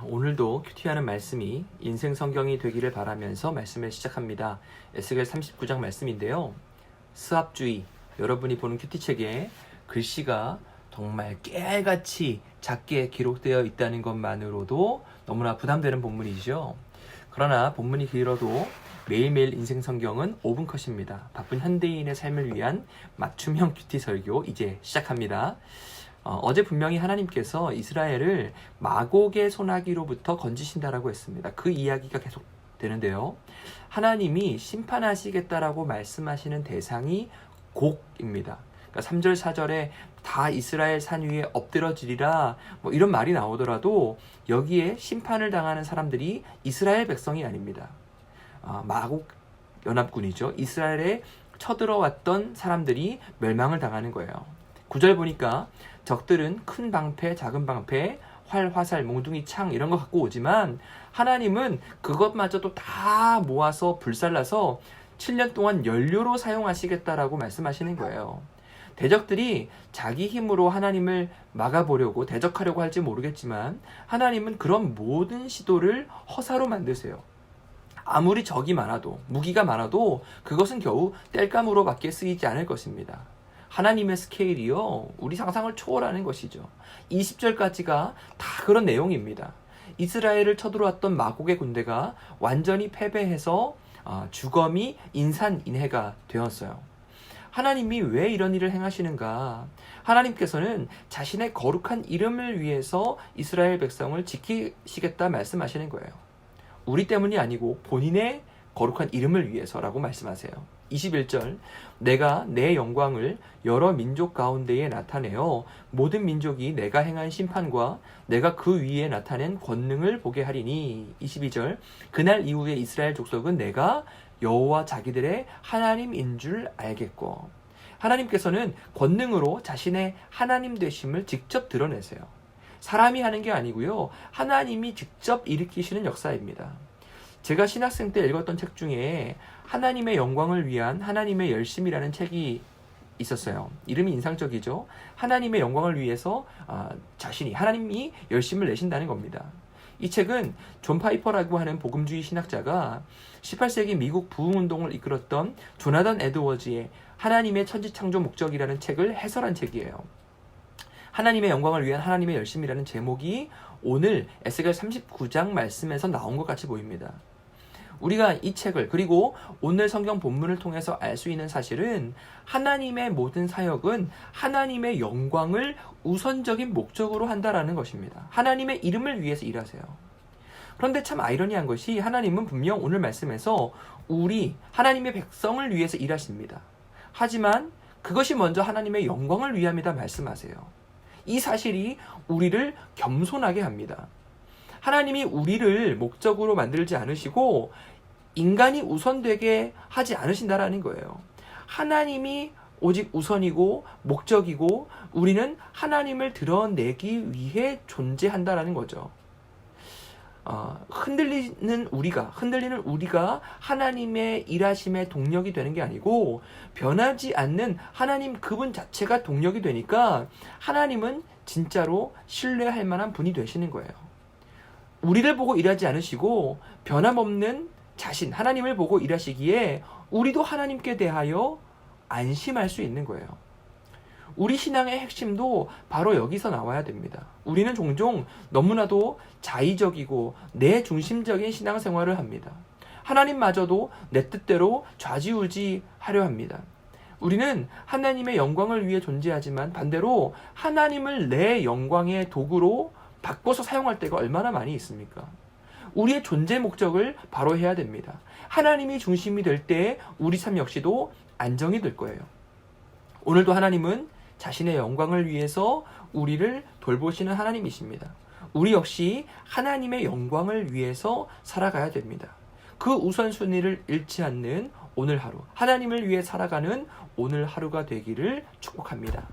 오늘도 큐티하는 말씀이 인생 성경이 되기를 바라면서 말씀을 시작합니다. 에스겔 39장 말씀인데요. 스압주의, 여러분이 보는 큐티책에 글씨가 정말 깨알같이 작게 기록되어 있다는 것만으로도 너무나 부담되는 본문이죠. 그러나 본문이 길어도 매일매일 인생 성경은 5분 컷입니다. 바쁜 현대인의 삶을 위한 맞춤형 큐티 설교 이제 시작합니다. 어제 분명히 하나님께서 이스라엘을 마곡의 소나기로부터 건지신다라고 했습니다. 그 이야기가 계속 되는데요. 하나님이 심판하시겠다라고 말씀하시는 대상이 곡입니다. 그러니까 3절 4절에 다 이스라엘 산 위에 엎드러지리라 이런 말이 나오더라도 여기에 심판을 당하는 사람들이 이스라엘 백성이 아닙니다. 마곡 연합군이죠. 이스라엘에 쳐들어왔던 사람들이 멸망을 당하는 거예요. 9절 보니까 적들은 큰 방패, 작은 방패, 활, 화살, 몽둥이, 창 이런 거 갖고 오지만 하나님은 그것마저도 다 모아서 불살라서 7년 동안 연료로 사용하시겠다라고 말씀하시는 거예요. 대적들이 자기 힘으로 하나님을 막아보려고 대적하려고 할지 모르겠지만 하나님은 그런 모든 시도를 허사로 만드세요. 아무리 적이 많아도 무기가 많아도 그것은 겨우 땔감으로 밖에 쓰이지 않을 것입니다. 하나님의 스케일이요 우리 상상을 초월하는 것이죠. 20절까지가 다 그런 내용입니다. 이스라엘을 쳐들어왔던 마곡의 군대가 완전히 패배해서 주검이 인산인해가 되었어요. 하나님이 왜 이런 일을 행하시는가? 하나님께서는 자신의 거룩한 이름을 위해서 이스라엘 백성을 지키시겠다 말씀하시는 거예요. 우리 때문이 아니고 본인의 거룩한 이름을 위해서라고 말씀하세요. 21절, 내가 내 영광을 여러 민족 가운데에 나타내어 모든 민족이 내가 행한 심판과 내가 그 위에 나타낸 권능을 보게 하리니. 22절, 그날 이후에 이스라엘 족속은 내가 여호와 자기들의 하나님인 줄 알겠고. 하나님께서는 권능으로 자신의 하나님 되심을 직접 드러내세요. 사람이 하는 게 아니고요, 하나님이 직접 일으키시는 역사입니다. 제가 신학생 때 읽었던 책 중에 하나님의 영광을 위한 하나님의 열심이라는 책이 있었어요. 이름이 인상적이죠. 하나님의 영광을 위해서 하나님이 열심을 내신다는 겁니다. 이 책은 존 파이퍼라고 하는 복음주의 신학자가 18세기 미국 부흥운동을 이끌었던 조나단 에드워즈의 하나님의 천지창조 목적이라는 책을 해설한 책이에요. 하나님의 영광을 위한 하나님의 열심이라는 제목이 오늘 에스겔 39장 말씀에서 나온 것 같이 보입니다. 우리가 이 책을 그리고 오늘 성경 본문을 통해서 알 수 있는 사실은 하나님의 모든 사역은 하나님의 영광을 우선적인 목적으로 한다라는 것입니다. 하나님의 이름을 위해서 일하세요. 그런데 참 아이러니한 것이 하나님은 분명 오늘 말씀에서 우리 하나님의 백성을 위해서 일하십니다. 하지만 그것이 먼저 하나님의 영광을 위함이다 말씀하세요. 이 사실이 우리를 겸손하게 합니다. 하나님이 우리를 목적으로 만들지 않으시고 인간이 우선되게 하지 않으신다라는 거예요. 하나님이 오직 우선이고 목적이고 우리는 하나님을 드러내기 위해 존재한다라는 거죠. 흔들리는 우리가 하나님의 일하심의 동력이 되는 게 아니고 변하지 않는 하나님 그분 자체가 동력이 되니까 하나님은 진짜로 신뢰할 만한 분이 되시는 거예요. 우리를 보고 일하지 않으시고 변함없는 자신 하나님을 보고 일하시기에 우리도 하나님께 대하여 안심할 수 있는 거예요. 우리 신앙의 핵심도 바로 여기서 나와야 됩니다. 우리는 종종 너무나도 자의적이고 내 중심적인 신앙생활을 합니다. 하나님마저도 내 뜻대로 좌지우지하려 합니다. 우리는 하나님의 영광을 위해 존재하지만 반대로 하나님을 내 영광의 도구로 바꿔서 사용할 때가 얼마나 많이 있습니까? 우리의 존재 목적을 바로 해야 됩니다. 하나님이 중심이 될 때 우리 삶 역시도 안정이 될 거예요. 오늘도 하나님은 자신의 영광을 위해서 우리를 돌보시는 하나님이십니다. 우리 역시 하나님의 영광을 위해서 살아가야 됩니다. 그 우선순위를 잃지 않는 오늘 하루, 하나님을 위해 살아가는 오늘 하루가 되기를 축복합니다.